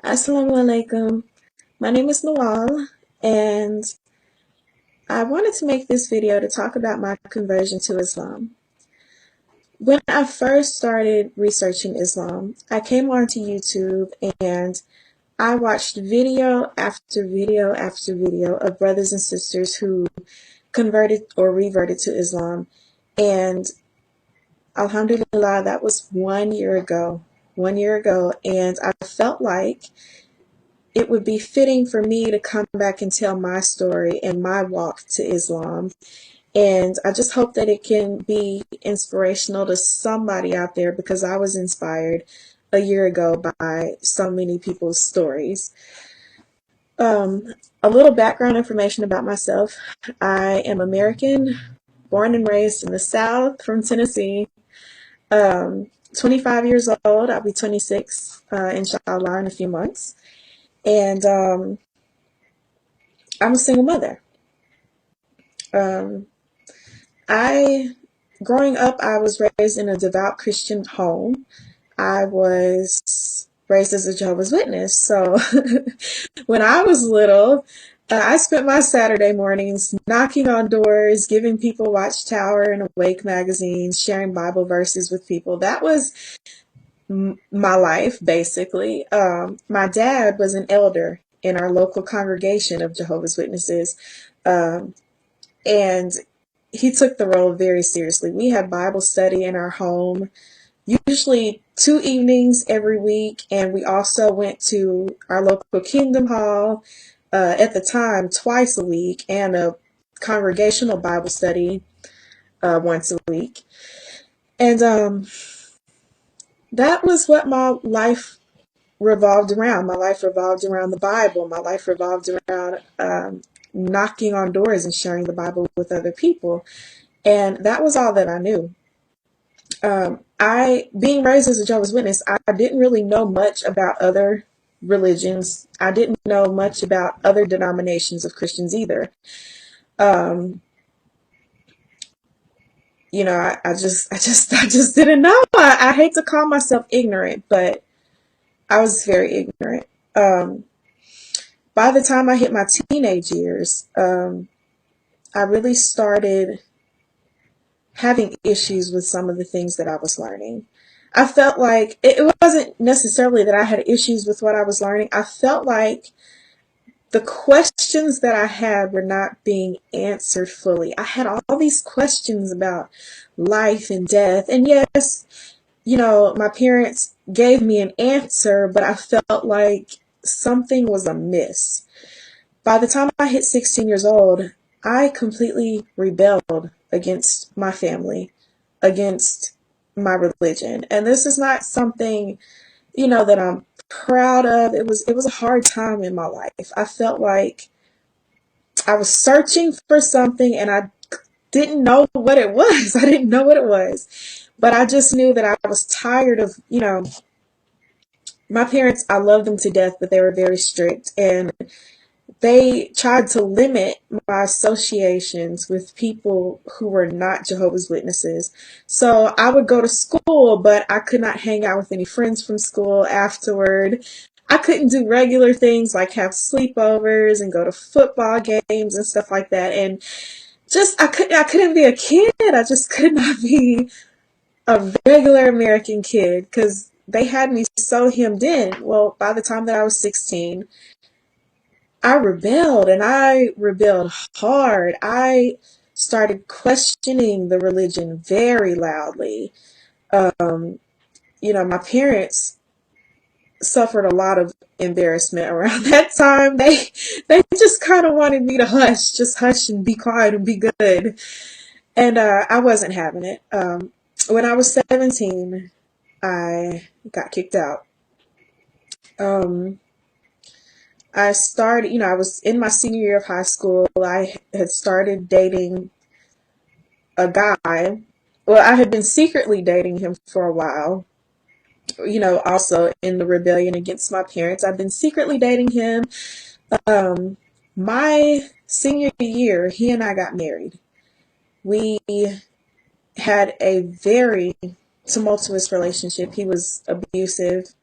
Assalamu alaikum. My name is Nawal, and I wanted to make this video to talk about my conversion to Islam. When I first started researching Islam, I came onto YouTube and I watched video after video after video of brothers and sisters who converted or reverted to Islam. And alhamdulillah, that was 1 year ago. 1 year ago, and I felt like it would be fitting for me to come back and tell my story and my walk to Islam. And I just hope that it can be inspirational to somebody out there, because I was inspired a year ago by so many people's stories. A little background information about myself. I am American, born and raised in the South from Tennessee. 25 years old. I'll be 26, inshallah, in a few months. And I'm a single mother. Growing up, I was raised in a devout Christian home. I was raised as a Jehovah's Witness. So when I was little, I spent my Saturday mornings knocking on doors, giving people Watchtower and Awake magazines, sharing Bible verses with people. That was my life, basically. My dad was an elder in our local congregation of Jehovah's Witnesses, and he took the role very seriously. We had Bible study in our home, usually 2 evenings every week, and we also went to our local Kingdom Hall at the time twice a week, and a congregational Bible study once a week. And that was what my life revolved around. My life revolved around the Bible. My life revolved around knocking on doors and sharing the Bible with other people. And that was all that I knew. Being raised as a Jehovah's Witness, I didn't really know much about other religions. I didn't know much about other denominations of Christians either. I just didn't know. I hate to call myself ignorant, but I was very ignorant. By the time I hit my teenage years, I really started having issues with some of the things that I was learning. I felt like it wasn't necessarily that I had issues with what I was learning. I felt like the questions that I had were not being answered fully. I had all these questions about life and death. And yes, my parents gave me an answer, but I felt like something was amiss. By the time I hit 16 years old, I completely rebelled against my family, against my religion. And this is not something, that I'm proud of. It was a hard time in my life. I felt like I was searching for something and I didn't know what it was. I didn't know what it was. But I just knew that I was tired of, my parents, I love them to death, but they were very strict, and they tried to limit my associations with people who were not Jehovah's Witnesses. So I would go to school, but I could not hang out with any friends from school afterward. I couldn't do regular things like have sleepovers and go to football games and stuff like that. And I couldn't be a kid. I just could not be a regular American kid because they had me so hemmed in. Well, by the time that I was 16, I rebelled, and I rebelled hard. I started questioning the religion very loudly. My parents suffered a lot of embarrassment around that time. They just kind of wanted me to just hush and be quiet and be good. And I wasn't having it. When I was 17, I got kicked out. I started, I was in my senior year of high school. I had started dating a guy. Well, I had been secretly dating him for a while, also in the rebellion against my parents. I've been secretly dating him. My senior year, he and I got married. We had a very tumultuous relationship. He was abusive.